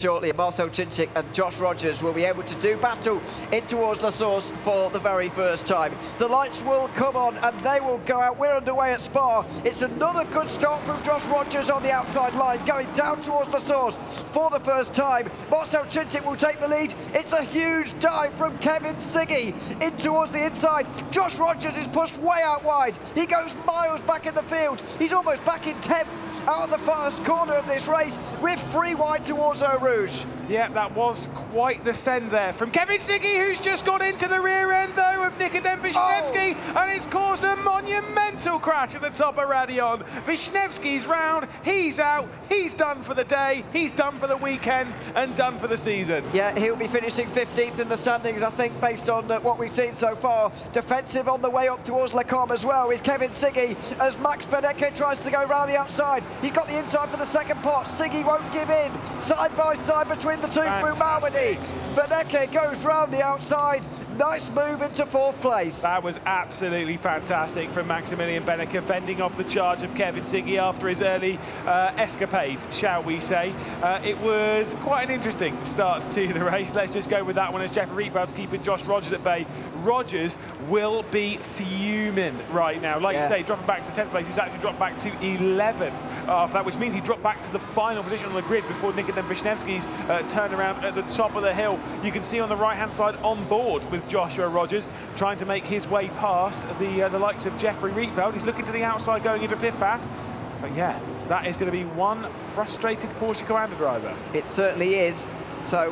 Shortly, Marcel Czincik and Josh Rogers will be able to do battle in towards La Source for the very first time. The lights will come on and they will go out. We're underway at Spa. It's another good start from Josh Rogers on the outside line, going down towards La Source for the first time. Marcel Czincik will take the lead. It's a huge dive from Kevin Siggy in towards the inside. Josh Rogers is pushed way out wide. He goes miles back in the field. He's almost back in 10th. Out of the first corner of this race with 3 wide towards Eau Rouge. Yeah, that was quite the send there from Kevin Siggy, who's just got into the rear end, though, of Nikodem Wisniewski, and it's caused a monumental crash at the top of Raidillon. Wisniewski's round, he's out, he's done for the day, he's done for the weekend, and done for the season. Yeah, he'll be finishing 15th in the standings, I think, based on what we've seen so far. Defensive on the way up towards Le Combe as well is Kevin Siggy, as Max Benecke tries to go round the outside. He's got the inside for the second pot. Siggy won't give in. Side by side between the two through Malmedy. Benecke goes round the outside. Nice move into 4th place. That was absolutely fantastic from Maximilian Benecke, fending off the charge of Kevin Siggy after his early escapade, shall we say. It was quite an interesting start to the race. Let's just go with that one as Jeffrey Rietveld's keeping Josh Rogers at bay. Rogers will be fuming right now. Like you say, dropping back to 10th place, he's actually dropped back to 11th after that, which means he dropped back to the final position on the grid before Nikodem Wisniewski's turnaround at the top of the hill. You can see on the right-hand side on board with Joshua Rogers trying to make his way past the likes of Jeffrey Rietveld. He's looking to the outside going into fifth path. But yeah, that is going to be one frustrated Porsche Commander driver. It certainly is. So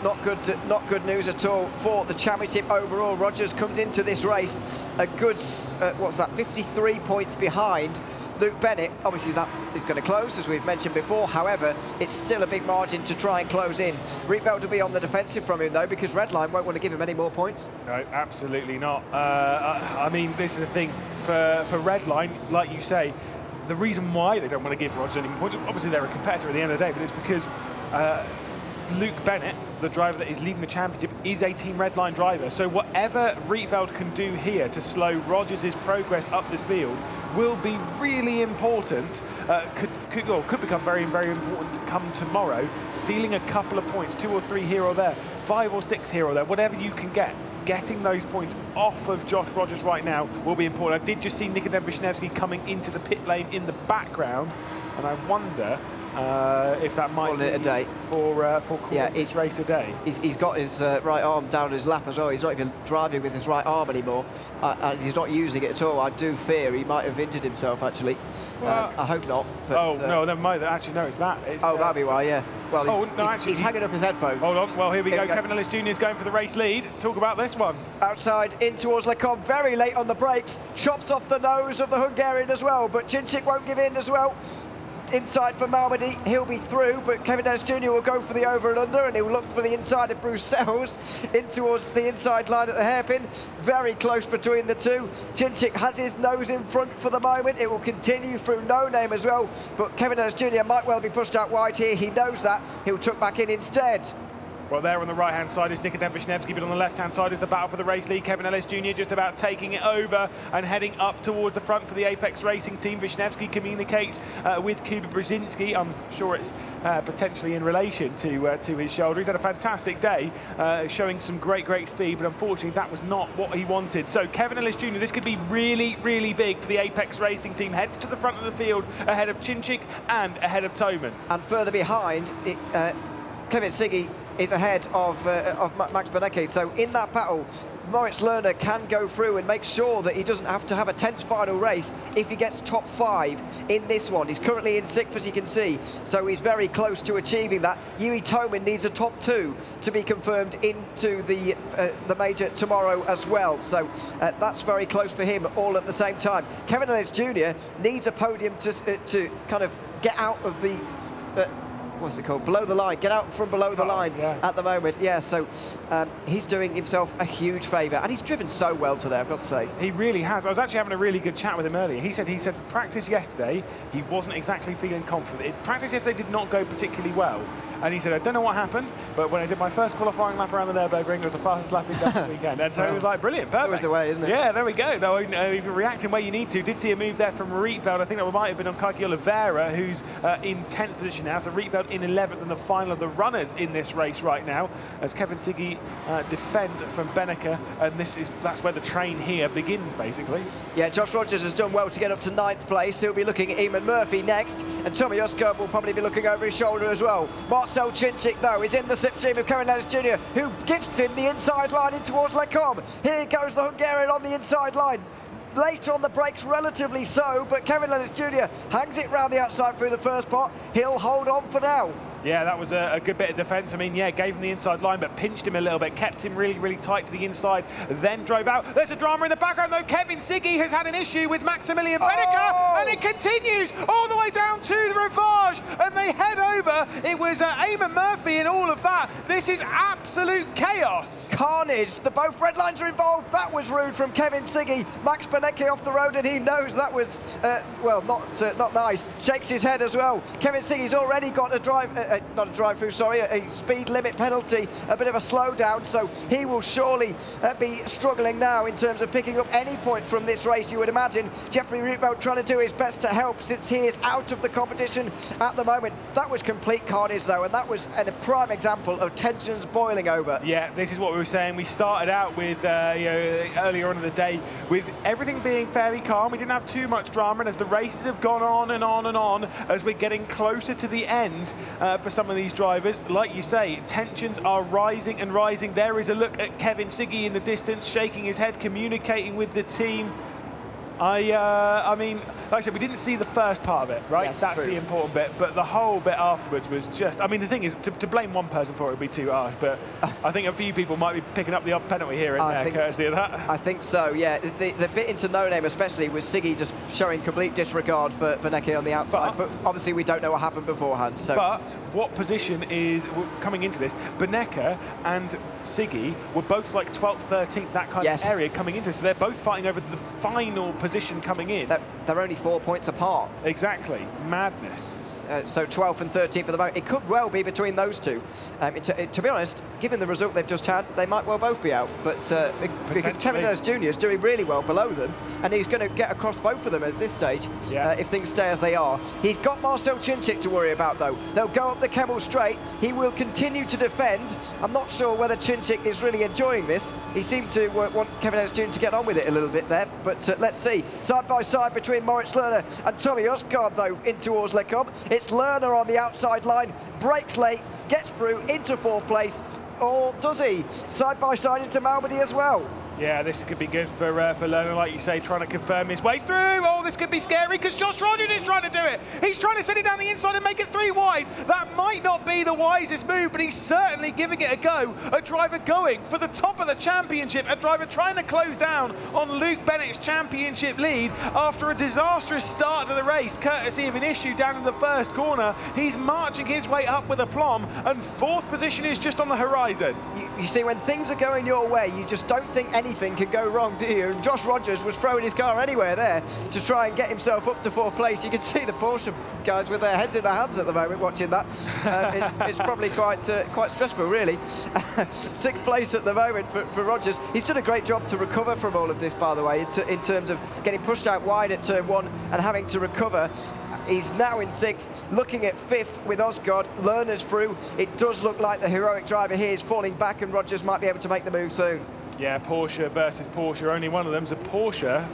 not good news at all for the championship overall. Rogers comes into this race a good, 53 points behind Luke Bennett. Obviously that is going to close, as we've mentioned before. However, it's still a big margin to try and close in. Rietveld will be on the defensive from him, though, because Redline won't want to give him any more points. No, absolutely not. I mean, this is the thing for Redline, like you say, the reason why they don't want to give Rogers any more points, obviously they're a competitor at the end of the day, but it's because Luke Bennett, the driver that is leading the championship, is a Team Redline driver. So whatever Rietveld can do here to slow Rogers' progress up this field will be really important. Could become very, very important come tomorrow. Stealing a couple of points, 2 or 3 here or there, 5 or 6 here or there, whatever you can get. Getting those points off of Josh Rogers right now will be important. I did just see Nikodem Wisniewski coming into the pit lane in the background, and I wonder if that might be a day for this race a day. He's got his right arm down his lap as well. He's not even driving with his right arm anymore, and he's not using it at all. I do fear he might have injured himself, actually. Well, I hope not. But, oh, no, never mind. Actually, no, it's that. It's, that'd be why, yeah. Well, he's hanging up his headphones. Hold on. Well, here we go. Kevin Ellis Jr. is going for the race lead. Talk about this one. Outside, in towards Le Combe, very late on the brakes. Chops off the nose of the Hungarian as well, but Czincik won't give in as well. Inside for Malmedy, he'll be through, but Kevin Ellis Jr. will go for the over and under, and he'll look for the inside of Bruce Sells in towards the inside line at the hairpin. Very close between the two. Czincik has his nose in front for the moment. It will continue through No Name as well, but Kevin Ellis Jr. might well be pushed out wide here. He knows that. He'll tuck back in instead. Well, there on the right-hand side is Nikodem Wisniewski, but on the left-hand side is the battle for the race lead. Kevin Ellis Jr. just about taking it over and heading up towards the front for the Apex Racing team. Wisniewski communicates with Kuba Brzezinski. I'm sure it's potentially in relation to his shoulder. He's had a fantastic day, showing some great speed, but unfortunately that was not what he wanted. So Kevin Ellis Jr., this could be really, really big for the Apex Racing team. Heads to the front of the field ahead of Czincik and ahead of Thoman. And further behind, Kevin Siggy is ahead of Max Benecke. So in that battle, Moritz Lerner can go through and make sure that he doesn't have to have a tense final race if he gets top 5 in this one. He's currently in 6th, as you can see, so he's very close to achieving that. Yuri Thoman needs a top 2 to be confirmed into the major tomorrow as well. So that's very close for him all at the same time. Kevin Ellis Jr. needs a podium to kind of get out of the what's it called? Below the line. Get out from below the line at the moment. Yeah, so he's doing himself a huge favour, and he's driven so well today, I've got to say. He really has. I was actually having a really good chat with him earlier. He said practice yesterday, he wasn't exactly feeling confident. Practice yesterday did not go particularly well, and he said, I don't know what happened, but when I did my first qualifying lap around the Nürburgring, it was the fastest lap he'd done the weekend. And so he was like, brilliant, perfect. That was the way, isn't it? Yeah, there we go. Though, if you're reacting where you need to, did see a move there from Rietveld. I think that might have been on Kaki Oliveira, who's in 10th position now. So Rietveld in 11th in the final of the runners in this race right now, as Kevin Siggy defends from Beneke, and that's where the train here begins, basically. Yeah, Josh Rogers has done well to get up to 9th place. He'll be looking at Eamon Murphy next, and Tommy Osgood will probably be looking over his shoulder as well. Marcel Chinchik, though, is in the slipstream of Kevin Lennis Jr., who gifts him the inside line in towards Lecombe. Here goes the Hungarian on the inside line. Late on the brakes, relatively so, but Kevin Lennis Jr. hangs it round the outside through the first part. He'll hold on for now. Yeah, that was a good bit of defence. I mean, yeah, gave him the inside line, but pinched him a little bit, kept him really, really tight to the inside, then drove out. There's a drama in the background, though. Kevin Siggy has had an issue with Maximilian Beneke, and it continues all the way down to the Rivage, and they head over. It was Eamon Murphy and all of that. This is absolute chaos. Carnage. Both red lines are involved. That was rude from Kevin Siggy. Max Beneke off the road, and he knows that was, well, not nice. Shakes his head as well. Kevin Siggy's already got a not a drive-through, sorry, a speed limit penalty, a bit of a slowdown, so he will surely be struggling now in terms of picking up any point from this race, you would imagine. Jeffrey Rietveld trying to do his best to help since he is out of the competition at the moment. That was complete carnage, though, and that was a prime example of tensions boiling over. Yeah, this is what we were saying. We started out with, earlier on in the day, with everything being fairly calm. We didn't have too much drama, and as the races have gone on and on and on, as we're getting closer to the end, for some of these drivers, like you say, tensions are rising and rising. There is a look at Kevin Siggy in the distance, shaking his head, communicating with the team. I mean, like I said, we didn't see the first part of it, right? Yes, that's true. the important bit, but the whole bit afterwards was just, I mean, the thing is, to blame one person for it would be too harsh, but I think a few people might be picking up the odd penalty here and there, courtesy of that. I think so, yeah. The bit into No Name especially was Siggy just showing complete disregard for Beneke on the outside, but obviously we don't know what happened beforehand. So. But what position is coming into this? Beneke and Siggy were both like 12th, 13th, that kind of area coming into this, so they're both fighting over the final position coming in. They're only 4 points apart. Exactly. Madness. So 12th and 13th at the moment. It could well be between those two. To be honest, given the result they've just had, they might well both be out. But because Kevin Lennis Jr. is doing really well below them, and he's going to get across both of them at this stage if things stay as they are. He's got Marcel Chinchik to worry about, though. They'll go up the Kemmel Straight. He will continue to defend. I'm not sure whether Chinchik is really enjoying this. He seemed to want Kevin Lennis Jr. to get on with it a little bit there. But let's see. Side by side between Moritz Lerner and Tommy Osgaard, though, in towards Lecombe. It's Lerner on the outside line, breaks late, gets through into 4th place, or does he? Side by side into Malmedy as well. Yeah, this could be good for Lerner, like you say, trying to confirm his way through. Oh, this could be scary because Josh Rogers is trying to do it. He's trying to set it down the inside and make it 3 wide. That might not be the wisest move, but he's certainly giving it a go. A driver going for the top of the championship, a driver trying to close down on Luke Bennett's championship lead after a disastrous start to the race, courtesy of an issue down in the first corner. He's marching his way up with aplomb, and 4th position is just on the horizon. You see, when things are going your way, you just don't think anything can go wrong, do you? And Josh Rogers was throwing his car anywhere there to try and get himself up to 4th place. You can see the Porsche guys with their heads in their hands at the moment watching that. It's probably quite stressful, really. 6th place at the moment for Rogers. He's done a great job to recover from all of this, by the way, in terms of getting pushed out wide at turn 1 and having to recover. He's now in 6th, looking at 5th with Osgaard. Lerner's through. It does look like the heroic driver here is falling back, and Rogers might be able to make the move soon. Yeah, Porsche versus Porsche. Only one of them's a Porsche.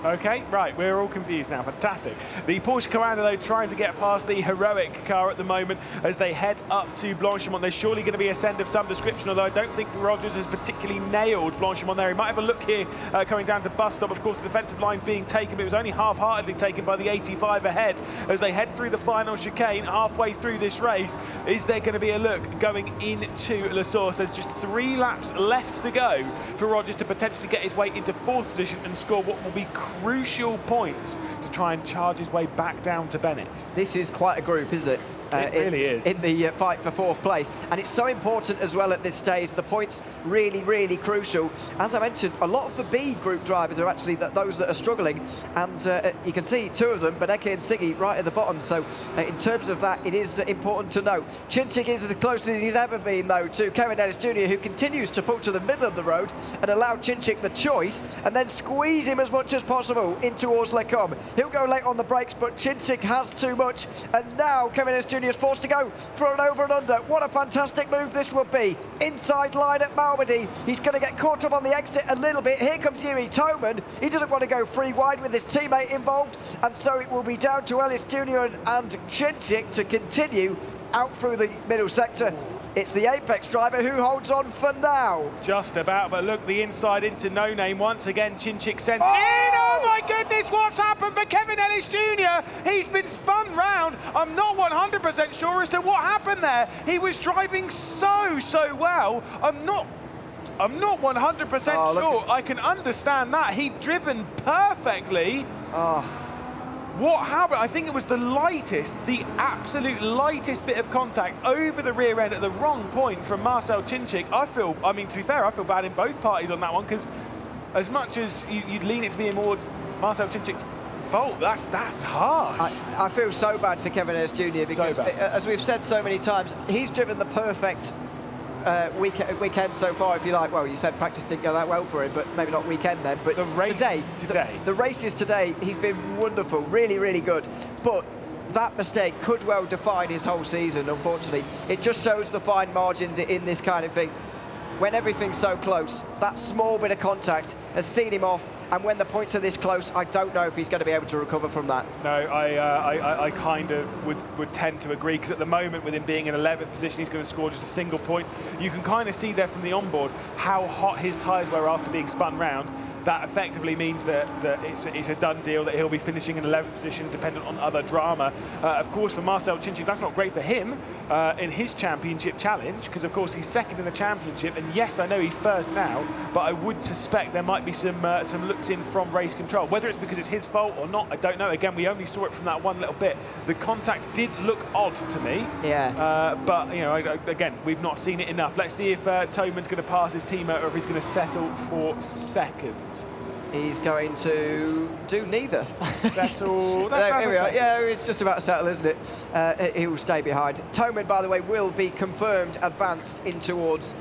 Okay, right, we're all confused now. Fantastic. The Porsche Commander, though, trying to get past the heroic car at the moment as they head up to Blanchimont. There's surely going to be a send of some description, although I don't think Rogers has particularly nailed Blanchimont there. He might have a look here coming down to bus stop. Of course, the defensive line's being taken, but it was only half-heartedly taken by the 85 ahead as they head through the final chicane halfway through this race. Is there going to be a look going into La Source? There's just 3 laps left to go for Rogers to potentially get his way into 4th position and score what will be crucial points to try and charge his way back down to Bennett. This is quite a group, isn't it? It really is. In the fight for fourth place. And it's so important as well at this stage. The points really, really crucial. As I mentioned, a lot of the B group drivers are actually those that are struggling. And you can see two of them, Benecke and Siggy, right at the bottom. So in terms of that, it is important to note. Chinchik is as close as he's ever been, though, to Kevin Ellis Jr., who continues to pull to the middle of the road and allow Chinchik the choice and then squeeze him as much as possible in towards Lecombe. He'll go late on the brakes, but Chinchik has too much. And now Kevin Ellis Jr. is forced to go for an over and under. What a fantastic move this would be. Inside line at Malmedy. He's going to get caught up on the exit a little bit. Here comes Yuri Toman. He doesn't want to go free wide with his teammate involved. And so it will be down to Ellis Jr. and Chinchik to continue out through the middle sector. It's the Apex driver who holds on for now. Just about, but look, the inside into No Name once again. Chinchik sends in. Oh my goodness, what's happened for Kevin Ellis Jr.? He's been spun round. I'm not 100% sure as to what happened there. He was driving so well. I'm not 100% sure. I can understand that. He'd driven perfectly. What happened? I think it was the absolute lightest bit of contact over the rear end at the wrong point from Marcel Chinchik. I mean, to be fair, I feel bad in both parties on that one, because as much as you'd lean it to be more Marcel Chinchik's fault, that's harsh. I feel so bad for Kevin Ellis Jr. because, as we've said so many times, he's driven the perfect weekend so far, if you like. Well, you said practice didn't go that well for him, but maybe not weekend then. But the race today. The races today, he's been wonderful, really, really good. But that mistake could well define his whole season, unfortunately. It just shows the fine margins in this kind of thing. When everything's so close, that small bit of contact has seen him off, and when the points are this close, I don't know if he's going to be able to recover from that. No, I kind of would tend to agree, because at the moment, with him being in 11th position, he's going to score just a single point. You can kind of see there from the onboard how hot his tyres were after being spun round. That effectively means that it's a done deal, that he'll be finishing in 11th position, dependent on other drama. Of course, for Marcel Chinchik, that's not great for him in his championship challenge, because of course he's second in the championship, and yes, I know he's first now, but I would suspect there might be some looks in from race control. Whether it's because it's his fault or not, I don't know. Again, we only saw it from that one little bit. The contact did look odd to me. Yeah. But you know, again, we've not seen it enough. Let's see if Toman's going to pass his teammate or if he's going to settle for second. He's going to do neither. Settle. Yeah, it's just about to settle, isn't it? He will stay behind. Toman, by the way, will be confirmed advanced in towards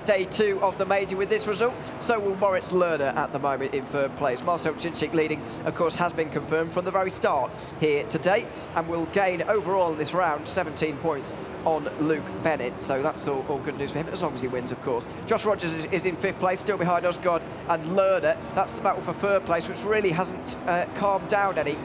day 2 of the major with this result. So will Moritz Lerner at the moment in third place. Marcel Chinchik leading, of course, has been confirmed from the very start here today, and will gain overall in this round 17 points on Luke Bennett. So that's all good news for him, as long as he wins, of course. Josh Rogers is in 5th place, still behind Osgaard and Lerner. That's the battle for 3rd place, which really hasn't calmed down any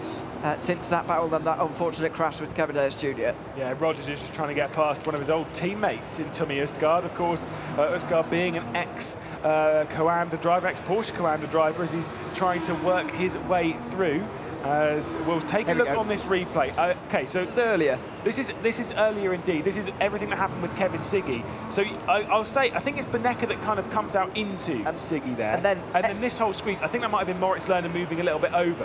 since that battle and that unfortunate crash with Kevin Ellis Jr. Yeah, Rogers is just trying to get past one of his old teammates in Tommy Osgaard. Of course, Osgaard being an ex-Coanda driver, ex-Porsche Coanda driver, as he's trying to work his way through. As we'll take a look on this replay. Okay, so this is earlier. This is earlier indeed. This is everything that happened with Kevin Siggy. So I'll say, I think it's Benecke that kind of comes out into Siggy there. And then this whole squeeze, I think that might have been Moritz Lerner moving a little bit over.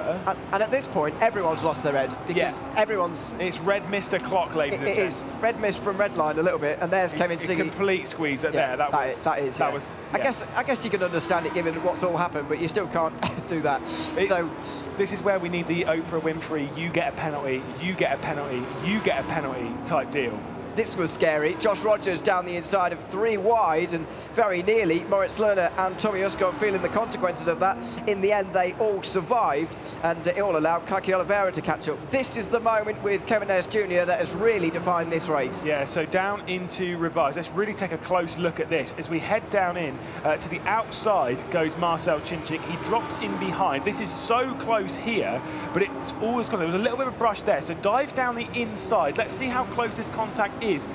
And at this point, everyone's lost their head, because everyone's... It's red mist o'clock, ladies and gents. It is. Red mist from Redline a little bit, and there's Kevin Siggy. Complete squeeze there. That was. I guess you can understand it given what's all happened, but you still can't do that. This is where we need the Oprah Winfrey, you get a penalty, you get a penalty, you get a penalty type deal. This was scary. Josh Rogers down the inside of 3 wide, and very nearly Moritz Lerner and Tommy Osgaard feeling the consequences of that. In the end, they all survived, and it all allowed Kaki Oliveira to catch up. This is the moment with Kevin Ellis Jr. that has really defined this race. Yeah, so down into reverse. Let's really take a close look at this. As we head down in, to the outside goes Marcel Chinchik. He drops in behind. This is so close here, but it's always gone. There was a little bit of a brush there, so dives down the inside. Let's see how close this contact is.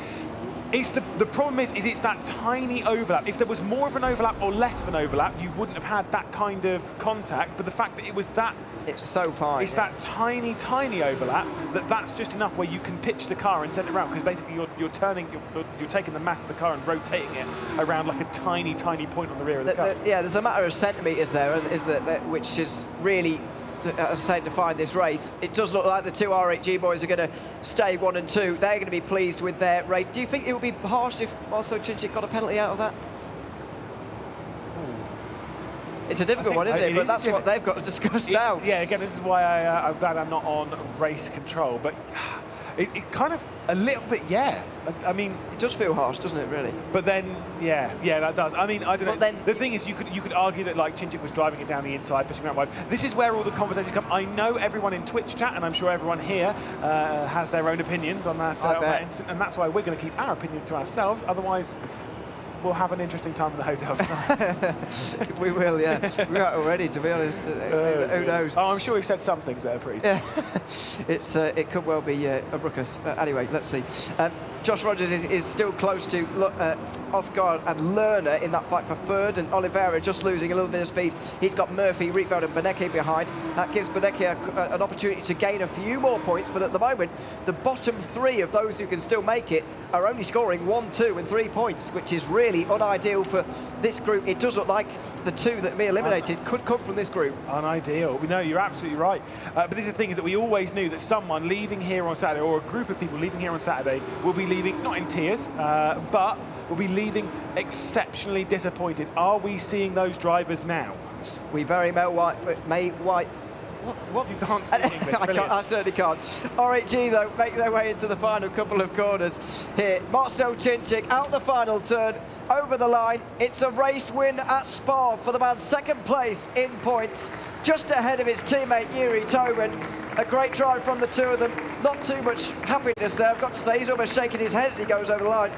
It's the problem is it's that tiny overlap. If there was more of an overlap or less of an overlap, you wouldn't have had that kind of contact. But the fact that it was that... It's so fine. It's that tiny, tiny overlap that's just enough where you can pitch the car and send it around, because basically you're taking the mass of the car and rotating it around like a tiny, tiny point on the rear of the car. Yeah, there's a matter of centimetres there, which is really as I say, define this race. It does look like the two R8G boys are going to stay 1 and 2. They're going to be pleased with their race. Do you think it would be harsh if Marcel Cicic got a penalty out of that? It's a difficult one, isn't it? But that's what they've got to discuss now. Yeah, again, this is why I'm glad I'm not on race control. But it kind of, a little bit, yeah. I mean... It does feel harsh, doesn't it, really? But then, yeah, that does. I mean, I don't know. Then, the thing is, you could argue that, like, Cicic was driving it down the inside, pushing it out wide. This is where all the conversations come. I know everyone in Twitch chat, and I'm sure everyone here has their own opinions on that incident, and that's why we're going to keep our opinions to ourselves. Otherwise, we'll have an interesting time in the hotel tonight. We will, yeah. We're out already, to be honest. Who knows? Oh, I'm sure we've said some things that are pretty. Yeah. It could well be a ruckus. Anyway, let's see. Josh Rogers is still close to Oscar and Lerner in that fight for third, and Oliveira just losing a little bit of speed. He's got Murphy, Rietveld and Benecke behind. That gives Benecke an opportunity to gain a few more points, but at the moment, the bottom three of those who can still make it are only scoring 1, 2 and 3 points, which is really unideal for this group. It does look like the two that be eliminated could come from this group. Unideal. No, you're absolutely right. But this is the thing, is that we always knew that someone leaving here on Saturday, or a group of people leaving here on Saturday, will be leaving, not in tears, but will be leaving exceptionally disappointed. Are we seeing those drivers now? We very may What? You can't speak English. I certainly can't. R8G, though, make their way into the final couple of corners here. Marcel Cicic out the final turn, over the line. It's a race win at Spa for the man second place in points, just ahead of his teammate Yuri Tobin. A great drive from the two of them. Not too much happiness there, I've got to say. He's almost shaking his head as he goes over the line.